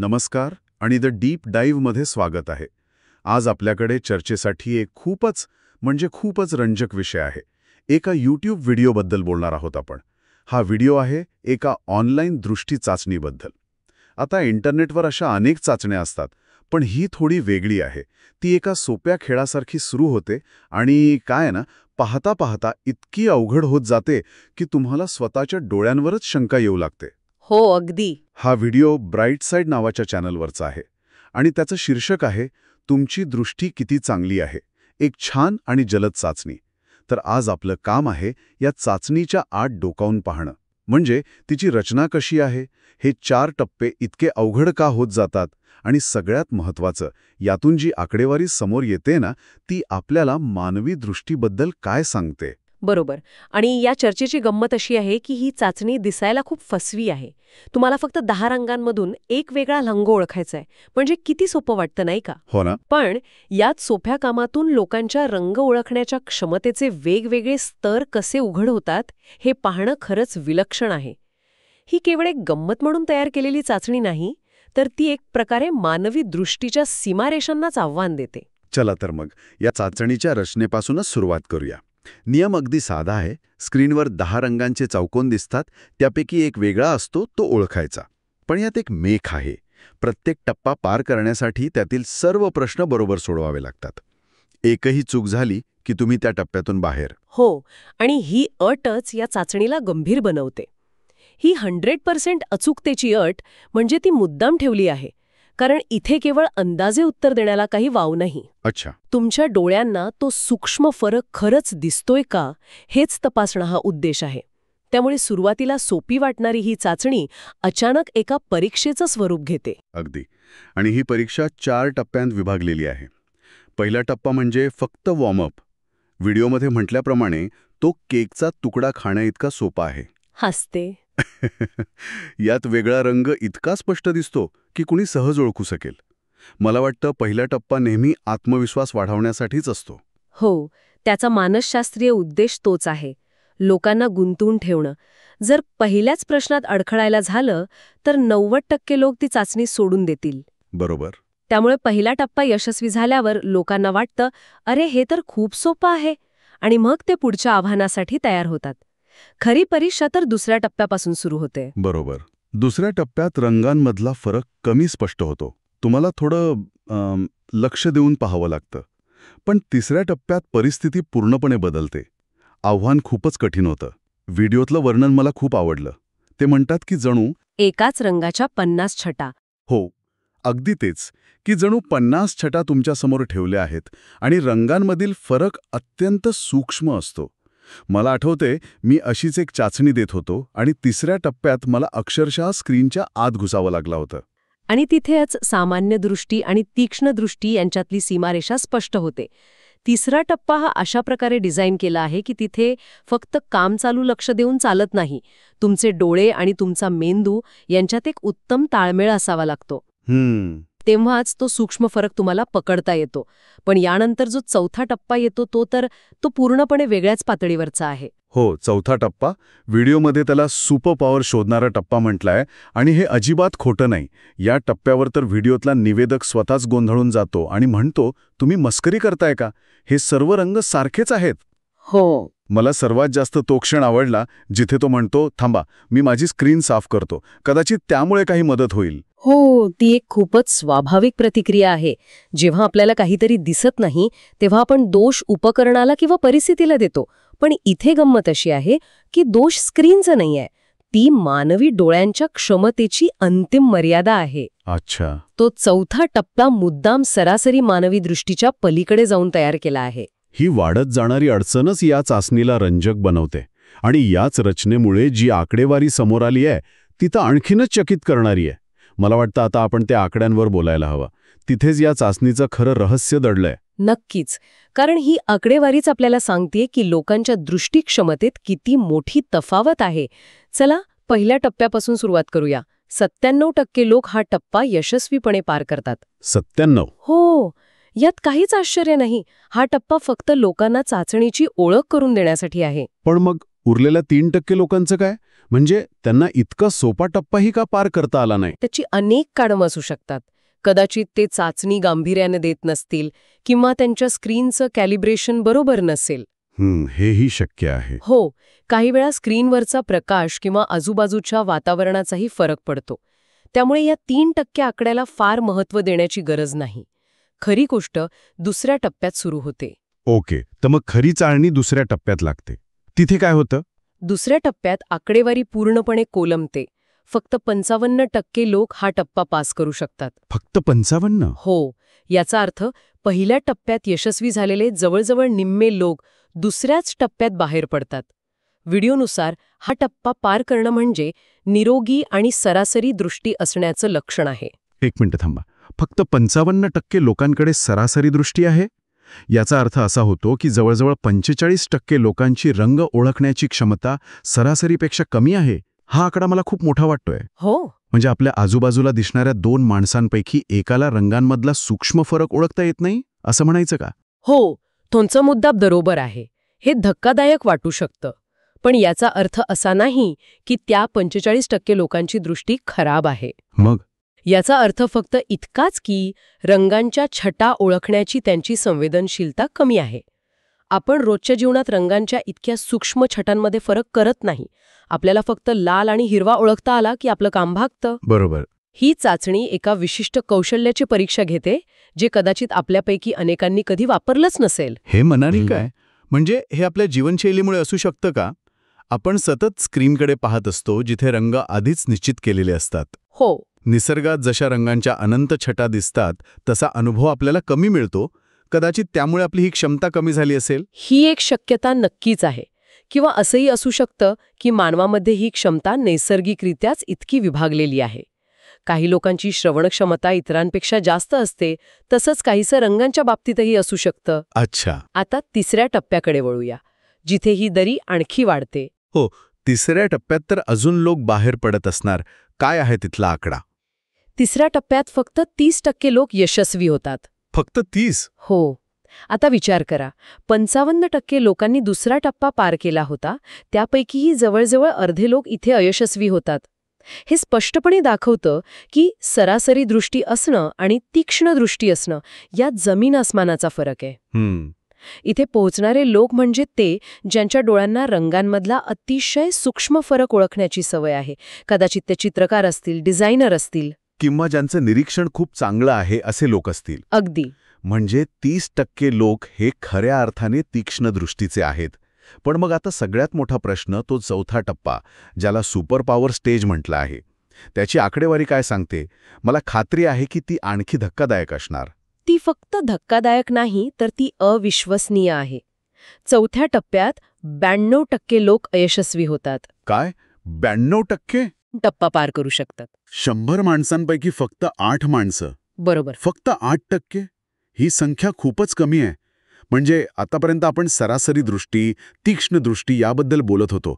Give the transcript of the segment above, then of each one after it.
नमस्कार आणि the deep डाईव्हमध्ये स्वागत आहे. आज आपल्याकडे चर्चेसाठी एक खूपच रंजक विषय आहे. एका यूट्यूब व्हिडिओबद्दल बोलणार आहोत आपण. हा व्हिडिओ आहे एका ऑनलाईन दृष्टी चाचणीबद्दल. आता इंटरनेटवर अशा अनेक चाचण्या असतात, पण ही थोडी वेगळी आहे. ती एका सोप्या खेळासारखी सुरू होते आणि काय ना, पाहता पाहता इतकी अवघड होत जाते की तुम्हाला स्वतःच्या डोळ्यांवरच शंका येऊ लागते. हो, अगदी. हा व्हिडिओ ब्राईट साईड नावाच्या चॅनलवरचा आहे आणि त्याचं शीर्षक आहे तुमची दृष्टी किती चांगली आहे, एक छान आणि जलद चाचणी. तर आज आपलं काम आहे या चाचणीच्या आत डोकावून पाहणं. म्हणजे तिची रचना कशी आहे, हे 4 टप्पे इतके अवघड का होत जातात आणि सगळ्यात महत्त्वाचं, यातून जी आकडेवारी समोर येते ना, ती आपल्याला मानवी दृष्टीबद्दल काय सांगते. बरोबर. आणि या चर्चेची गंमत अशी आहे की ही चाचणी दिसायला खूप फसवी आहे. तुम्हाला फक्त 10 रंगांमधून एक वेगळा रंग ओळखायचा आहे. म्हणजे किती सोपं वाटतं, नाही का? हो ना. पण यात सोप्या कामातून लोकांच्या रंग ओळखण्याच्या क्षमतेचे वेगवेगळे स्तर कसे उघड होतात हे पाहणं खरंच विलक्षण आहे. ही केवळ एक गंमत म्हणून तयार केलेली चाचणी नाही, तर ती एक प्रकारे मानवी दृष्टीच्या सीमारेषांनाच आव्हान देते. चला तर मग या चाचणीच्या रचनेपासूनच सुरुवात करूया. नियम अगदी साधा आहे. स्क्रीनवर 10 रंगांचे चौकोन दिसतात, त्यापैकी एक वेगळा असतो, तो ओळखायचा. पण यात एक मेख आहे. प्रत्येक टप्पा पार करण्यासाठी त्यातील सर्व प्रश्न बरोबर सोडवावे लागतात. एकही चूक झाली की तुम्ही त्या टप्प्यातून बाहेर. हो, आणि ही अटच या चाचणीला गंभीर बनवते. ही 100% अचूकतेची अट म्हणजे ती मुद्दाम ठेवली आहे, कारण इथे केवळ अंदाजे उत्तर देण्याला काही वाव नाही. अच्छा. तुमच्या डोळ्यांना तो सूक्ष्म फरक खरंच दिसतोय का, हेच तपासणं हा उद्देश आहे. त्यामुळे सुरुवातीला सोपी वाटणारी ही चाचणी अचानक एका परीक्षेचं स्वरूप घेते. अगदी. आणि ही परीक्षा 4 टप्प्यांत विभागलेली आहे. पहिला टप्पा म्हणजे फक्त वॉर्मअप. व्हिडिओमध्ये म्हटल्याप्रमाणे तो केकचा तुकडा खाण्याइतका सोपा आहे. हसते. यात वेगळा रंग इतका स्पष्ट दिसतो की कुणी सहज ओळखू शकेल. मला वाटतं पहिला टप्पा नेहमी आत्मविश्वास वाढवण्यासाठीच असतो. हो, त्याचा मानसशास्त्रीय उद्देश तोच आहे, लोकांना गुंतवून ठेवणं. जर पहिल्याच प्रश्नात अडखळायला झालं तर 90% लोक ती चाचणी सोडून देतील. बरोबर. त्यामुळे पहिला टप्पा यशस्वी झाल्यावर लोकांना वाटतं, अरे हे तर खूप सोपं आहे, आणि मग ते पुढच्या आव्हानासाठी तयार होतात. खरी परीक्षा तर दुसऱ्या टप्प्यापासून सुरू होते. बरोबर. दुसऱ्या टप्प्यात रंगांमधला फरक कमी स्पष्ट होतो. तुम्हाला थोडं लक्ष देऊन पाहावं लागतं. पण तिसऱ्या टप्प्यात परिस्थिती पूर्णपणे बदलते. आव्हान खूपच कठीण होतं. व्हिडिओतलं वर्णन मला खूप आवडलं. ते म्हणतात की जणू एकाच रंगाच्या 50 छटा. हो, अगदी तेच, की जणू 50 छटा तुमच्यासमोर ठेवल्या आहेत आणि रंगांमधील फरक अत्यंत सूक्ष्म असतो. मला आठवते, मी अशीच एक चाचणी देत होतो आणि तिसऱ्या टप्प्यात मला अक्षरशः स्क्रीनच्या आत घुसावं लागलं होतं. आणि तिथेच सामान्य दृष्टी आणि तीक्ष्ण दृष्टी यांच्यातली सीमारेषा स्पष्ट होते. तिसरा टप्पा हा अशा प्रकारे डिझाईन केला आहे की तिथे फक्त काम चालू लक्ष देऊन चालत नाही. तुमचे डोळे आणि तुमचा मेंदू यांच्यात एक उत्तम ताळमेळ असावा लागतो. तेव्हाच तो सूक्ष्म फरक तुम्हाला पकडता येतो. पण यानंतर जो चौथा टप्पा येतो तो पूर्णपणे वेगळ्याच पातळीवरचा आहे. हो, चौथा टप्पा. व्हिडिओमध्ये त्याला सुपर पॉवर शोधणारा टप्पा म्हटलाय आणि हे अजिबात खोटं नाही. या टप्प्यावर तर व्हिडिओतला निवेदक स्वतःच गोंधळून जातो आणि म्हणतो, तुम्ही मस्करी करताय का? हे सर्व रंग सारखेच आहेत. हो. मला सर्वात जास्त तो क्षण आवडला जिथे तो म्हणतो, थांबा, मी माझी स्क्रीन साफ करतो, कदाचित त्यामुळे काही मदत होईल. हो, ती एक खूपच स्वाभाविक प्रतिक्रिया आहे. जेव्हा आपल्याला काहीतरी दिसत नाही तेव्हा आपण दोष उपकरणाला किंवा परिस्थितीला देतो. पण इथे गंमत अशी आहे की दोष स्क्रीनचा नाहीये, ती मानवी डोळ्यांच्या क्षमतेची अंतिम मर्यादा आहे. अच्छा. तो चौथा टप्पा मुद्दाम सरासरी मानवी दृष्टीच्या पलीकडे जाऊन तयार केला आहे. ही वाढत जाणारी अडचणच या चाचणीला रंजक बनवते आणि याच रचनेमुळे जी आकडेवारी समोर आली आहे ती तर आणखीनच चकित करणारी आहे. मला वाटतं आता आपण त्या आकड्यांवर बोलायला हवं. तिथेच या चाचणीचं खरं रहस्य दडलंय. नक्कीच. कारण ही आकडेवारीच आपल्याला सांगते की लोकांच्या दृष्टी क्षमतेत किती मोठी तफावत आहे. चला पहिल्या टप्प्यापासून सुरुवात करूया. 97% लोक हा टप्पा यशस्वीपणे पार करतात. 97? हो, यात काहीच आश्चर्य नाही. हा टप्पा फक्त लोकांना चाचणीची ओळख करून देण्यासाठी आहे. पण मग उरलेल्या 3% लोकांचं काय? म्हणजे त्यांना इतका सोपा टप्पाही का पार करता आला नाही? त्याची अनेक कारणं असू शकतात. कदाचित ते चाचणी गांभीर्याने देत नसतील किंवा त्यांच्या स्क्रीनचं कॅलिब्रेशन बरोबर नसेल. हेही शक्य आहे. हो, काही वेळा स्क्रीनवरचा प्रकाश किंवा आजूबाजूच्या वातावरणाचाही फरक पडतो. त्यामुळे या 3% आकड्याला फार महत्त्व देण्याची गरज नाही. खरी गोष्ट दुसऱ्या टप्प्यात सुरू होते. ओके, तर मग खरी चाळणी दुसऱ्या टप्प्यात लागते. तिथे काय होतं? दुसऱ्या टप्प्यात आकडेवारी पूर्णपणे कोलमते. फक्त 55% लोक हा टप्पा पास करू शकतात. फक्त 55? हो, याचा अर्थ पहिल्या टप्प्यात यशस्वी झालेले जवळजवळ निम्मे लोक दुसऱ्याच टप्प्यात बाहेर पडतात. व्हिडिओनुसार हा टप्पा पार करणं म्हणजे निरोगी आणि सरासरी दृष्टी असण्याचं लक्षण आहे. एक मिनिट थांबा. फक्त 55% लोकांकडे सरासरी दृष्टी आहे? याचा अर्थ असा होतो की जवळजवळ 45% लोकांची रंग ओळखण्याची क्षमता सरासरीपेक्षा कमी आहे. हा आकडा मला खूप मोठा वाटतोय. हो, म्हणजे आपल्या आजूबाजूला दिसणाऱ्या 2 माणसांपैकी एकाला रंगांमधला सूक्ष्म फरक ओळखता येत नाही, असं म्हणायचं का? हो, तुमचा मुद्दा बरोबर आहे. हे धक्कादायक वाटू शकतं. पण याचा अर्थ असा नाही की त्या 45% लोकांची दृष्टी खराब आहे. मग याचा अर्थ फक्त इतकाच की रंगांच्या छटा ओळखण्याची त्यांची संवेदनशीलता कमी आहे. आपण रोजच्या जीवनात रंगांच्या इतक्या सूक्ष्म छटांमध्ये फरक करत नाही. आपल्याला फक्त लाल आणि हिरवा ओळखता आला की आपलं काम भागतं. बरोबर. ही चाचणी एका विशिष्ट कौशल्याची परीक्षा घेते, जे कदाचित आपल्यापैकी अनेकांनी कधी वापरलंच नसेल. हे मनाने काय? म्हणजे हे आपल्या जीवनशैलीमुळे असू शकतं का? आपण सतत स्क्रीनकडे पाहत असतो, जिथे रंग आधीच निश्चित केलेले असतात. हो, निसर्गात जशा रंगांच्या अनंत छटा दिसतात, तसा अनुभव आपल्याला कमी मिळतो. कदाचित त्यामुळे आपली ही क्षमता कमी झाली असेल. ही एक शक्यता नक्कीच आहे. किंवा असंही असू शकतं की मानवामध्ये ही क्षमता नैसर्गिकरित्याच इतकी विभागलेली आहे. काही लोकांची श्रवण क्षमता इतरांपेक्षा जास्त असते, तसंच काहीसं रंगांच्या बाबतीतही असू शकतं. अच्छा. आता तिसऱ्या टप्प्याकडे वळूया, जिथे ही दरी आणखी वाढते. हो, तिसऱ्या टप्प्यात तर अजून लोक बाहेर पडत असणार. काय आहे तिथला आकडा? तिसऱ्या टप्प्यात फक्त 30% लोक यशस्वी होतात. फक्त 30? हो. आता विचार करा, 55% लोकांनी दुसरा टप्पा पार केला होता, त्यापैकीही जवळजवळ अर्धे लोक इथे अयशस्वी होतात. हे स्पष्टपणे दाखवतं की सरासरी दृष्टी असणं आणि तीक्ष्ण दृष्टी असणं यात जमीन आसमानाचा फरक आहे. इथे पोहोचणारे लोक म्हणजे ते ज्यांच्या डोळ्यांना रंगांमधला अतिशय सूक्ष्म फरक ओळखण्याची सवय आहे. कदाचित ते चित्रकार असतील, डिझायनर असतील, किंवा ज्यांचं निरीक्षण खूप चांगलं आहे असे लोक असतील. अगदी. म्हणजे 30% लोक हे खऱ्या अर्थाने तीक्ष्ण दृष्टीचे आहेत. पण मग आता सगळ्यात मोठा प्रश्न तो चौथा टप्पा, ज्याला सुपर पॉवर स्टेज म्हटलं आहे. त्याची आकडेवारी काय सांगते? मला खात्री आहे की ती आणखी धक्कादायक असणार. ती फक्त धक्कादायक नाही, तर ती अविश्वसनीय आहे. चौथ्या टप्प्यात 92% लोक अयशस्वी होतात. काय? 92%? टप्पा पार करू शकतात. 100 माणसांपैकी फक्त 8 माणसं. बरोबर. फक्त 8%? ही संख्या खूपच कमी आहे. म्हणजे आतापर्यंत आपण सरासरी दृष्टी, तीक्ष्ण दृष्टी याबद्दल बोलत होतो.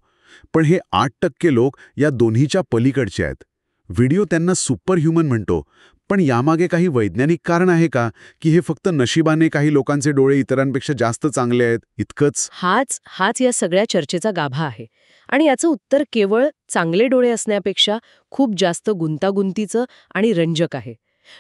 पण हे 8% लोक या दोन्हीच्या पलीकडचे आहेत. व्हिडिओ त्यांना सुपर ह्युमन म्हणतो. पण यामागे काही वैज्ञानिक कारण आहे का, की हे फक्त नशिबाने काही लोकांचे डोळे इतरांपेक्षा जास्त चांगले आहेत इतकंच? हाच या सगळ्या चर्चेचा गाभा आहे. आणि याचं उत्तर केवळ चांगले डोळे असण्यापेक्षा खूप जास्त गुंतागुंतीचं आणि रंजक आहे.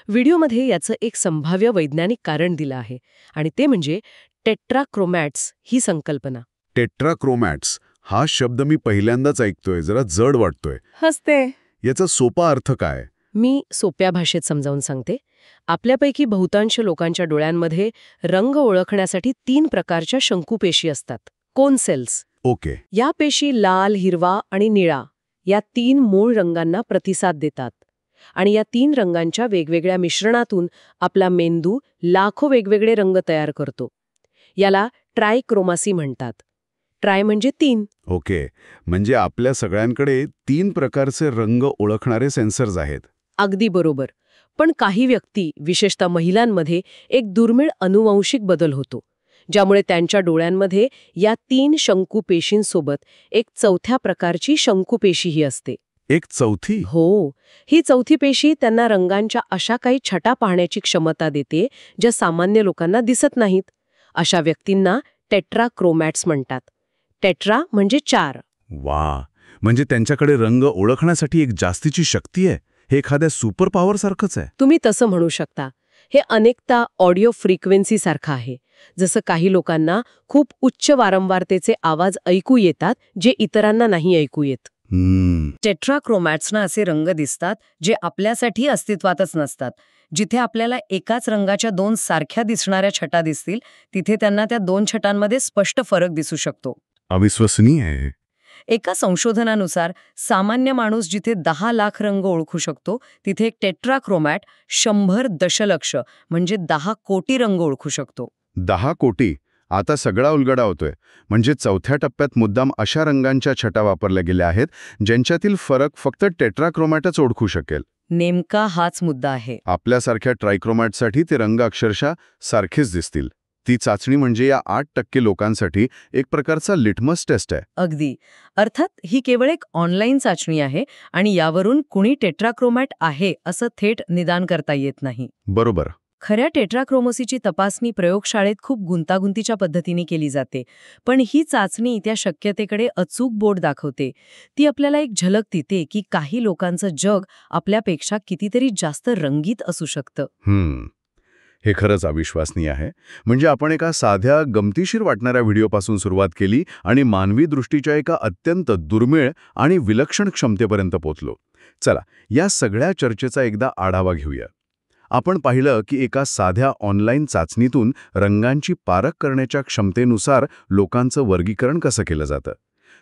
व्हिडिओमध्ये याचं एक संभाव्य वैज्ञानिक कारण दिलं आहे, आणि ते म्हणजे टेट्राक्रोमॅट्स ही संकल्पना. टेट्राक्रोमॅट्स हा शब्द मी पहिल्यांदाच ऐकतोय. जरा जड वाटतोय. हसते. याचा सोपा अर्थ काय? मी सोप्या भाषेत समजावून सांगते. आपल्यापैकी बहुतांश लोकांच्या डोळ्यांमध्ये रंग ओळखण्यासाठी 3 प्रकारच्या शंकुपेशी असतात. Cone cells. ओके. या पेशी लाल, हिरवा आणि निळा या 3 मूळ रंगांना प्रतिसाद देतात. आणि या 3 रंगांच्या वेगवेगळ्या मिश्रणातून आपला मेंदू लाखो वेगवेगळे रंग तयार करतो. याला ट्रायक्रोमासी म्हणतात. ट्राय म्हणजे 3. ओके. म्हणजे आपल्या सगळ्यांकडे 3 प्रकारचे रंग ओळखणारे सेन्सर्स आहेत. अगदी बरोबर. पण काही व्यक्ती, विशेषतः महिलांमध्ये, एक दुर्मिळ अनुवांशिक बदल होतो, ज्यामुळे त्यांच्या डोळ्यांमध्ये या 3 शंकुपेशींसोबत एक चौथ्या प्रकारची शंकुपेशीही असते. एक चौथी? हो. ही चौथी पेशी त्यांना रंगांच्या अशा काही छटा पाहण्याची क्षमता देते, ज्या सामान्य लोकांना दिसत नाहीत. अशा व्यक्तींना टेट्राक्रोमॅट्स म्हणतात. टेट्रा म्हणजे 4. वा. म्हणजे त्यांच्याकडे रंग ओळखण्यासाठी एक जास्तीची शक्ती आहे. हे एखाद्या सुपर पॉवर सारखंच आहे. तुम्ही तसं म्हणू शकता. हे अनेकदा ऑडिओ फ्रिक्वेन्सी सारखं आहे. जसं काही लोकांना खूप उच्च वारंवारतेचे आवाज ऐकू येतात जे इतरांना नाही ऐकू येत. टेट्राक्रोमॅट्सना असे रंग दिसतात जे आपल्यासाठी अस्तित्वातच नसतात. जिथे आपल्याला एकाच रंगाच्या 2 सारख्या दिसणाऱ्या छटा दिसतील, तिथे त्यांना त्या 2 छटांमध्ये स्पष्ट फरक दिसू शकतो. अविश्वसनीय आहे. एका संशोधनानुसार सामान्य माणूस जिथे 10 लाख रंग ओळखू शकतो, तिथे एक टेट्राक्रोमॅट 100 दशलक्ष म्हणजे 10 कोटी रंग ओळखू शकतो. 10 कोटी. आता सगळा उलगडा होतोय. म्हणजे चौथ्या टप्प्यात मुद्दाम अशा रंगांच्या छटा वापरल्या गेल्या आहेत ज्यांच्यातील फरक फक्त टेट्राक्रोमॅटच ओळखू शकेल. नेमका हाच मुद्दा आहे. आपल्यासारख्या ट्रायक्रोमॅटसाठी ते रंग अक्षरशः सारखेच दिसतील. ती चाचणी म्हणजे या 8% लोकांसाठी एक प्रकारचा लिटमस टेस्ट आहे. अगदी. अर्थात ही केवळ एक ऑनलाईन चाचणी आहे आणि यावरून कुणी टेट्राक्रोमॅट आहे असं थेट निदान करता येत नाही. बरोबर. खऱ्या टेट्राक्रोमोसीची तपासणी प्रयोगशाळेत खूप गुंतागुंतीच्या पद्धतीने केली जाते. पण ही चाचणी त्या शक्यतेकडे अचूक बोट दाखवते. ती आपल्याला एक झलक देते की काही लोकांचं जग आपल्यापेक्षा कितीतरी जास्त रंगीत असू शकतं. हे खरंच अविश्वसनीय आहे. म्हणजे आपण एका साध्या गमतीशीर वाटणाऱ्या व्हिडिओपासून सुरुवात केली आणि मानवी दृष्टीच्या एका अत्यंत दुर्मिळ आणि विलक्षण क्षमतेपर्यंत पोहोचलो. चला, या सगळ्या चर्चेचा एकदा आढावा घेऊया. आपण पाहिलं की एका साध्या ऑनलाईन चाचणीतून रंगांची पारख करण्याच्या क्षमतेनुसार लोकांचं वर्गीकरण कसं केलं जातं.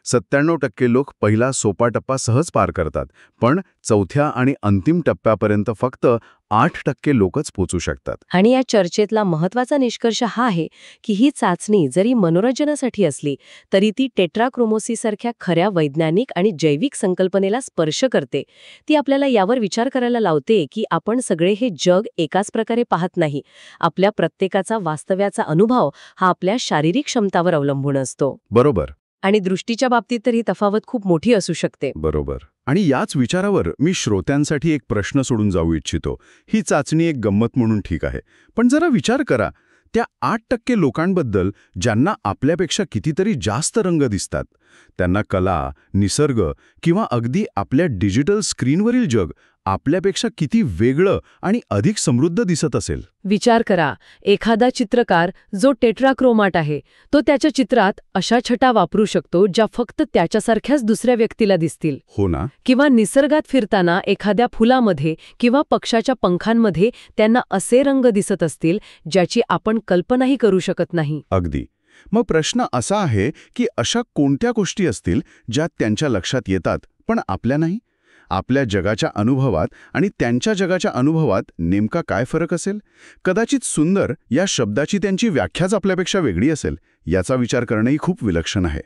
97% लोक पहिला सोपा टप्पा सहज पार करतात, पण चौथ्या आणि अंतिम टप्प्यापर्यंत फक्त 8% लोकच पोचू शकतात. आणि या चर्चेतला महत्वाचा निष्कर्ष हा आहे की ही चाचणी जरी मनोरंजनासाठी असली तरी ती टेट्राक्रोमोसीसारख्या खऱ्या वैज्ञानिक आणि जैविक संकल्पनेला स्पर्श करते. ती आपल्याला यावर विचार करायला लावते की आपण सगळे हे जग एकाच प्रकारे पाहत नाही. आपल्या प्रत्येकाचा वास्तव्याचा अनुभव हा आपल्या शारीरिक क्षमतावर अवलंबून असतो. बरोबर. आणि दृष्टीच्या बाबतीत तर ही तफावत खूप मोठी असू शकते. बरोबर. आणि याच विचारावर मी श्रोत्यांसाठी एक प्रश्न सोडून जाऊ इच्छितो. ही चाचणी एक गंमत म्हणून ठीक आहे, पण जरा विचार करा, त्या 8% लोकांबद्दल ज्यांना आपल्यापेक्षा कितीतरी जास्त रंग दिसतात. त्यांना कला, निसर्ग किंवा अगदी आपल्या डिजिटल स्क्रीनवरील जग आपल्यापेक्षा किती वेगळं आणि अधिक समृद्ध दिसत असेल. विचार करा, एखादा चित्रकार जो टेट्राक्रोमॅट आहे तो त्याच्या चित्रात अशा छटा वापरू शकतो ज्या फक्त त्याच्यासारख्याच दुसऱ्या व्यक्तीला दिसतील. हो ना. किंवा निसर्गात फिरताना एखाद्या फुलामध्ये किंवा पक्षाच्या पंखांमध्ये त्यांना असे रंग दिसत असतील ज्याची आपण कल्पनाही करू शकत नाही. अगदी. मग प्रश्न असा आहे की अशा कोणत्या गोष्टी असतील ज्या त्यांच्या लक्षात येतात पण आपल्या नाही. आपल्या जगाच्या अनुभवात आणि त्यांच्या जगाच्या अनुभवात नेमका काय फरक असेल. कदाचित सुंदर या शब्दाची त्यांची व्याख्याच आपल्यापेक्षा वेगळी असेल. याचा विचार करणंही खूप विलक्षण आहे.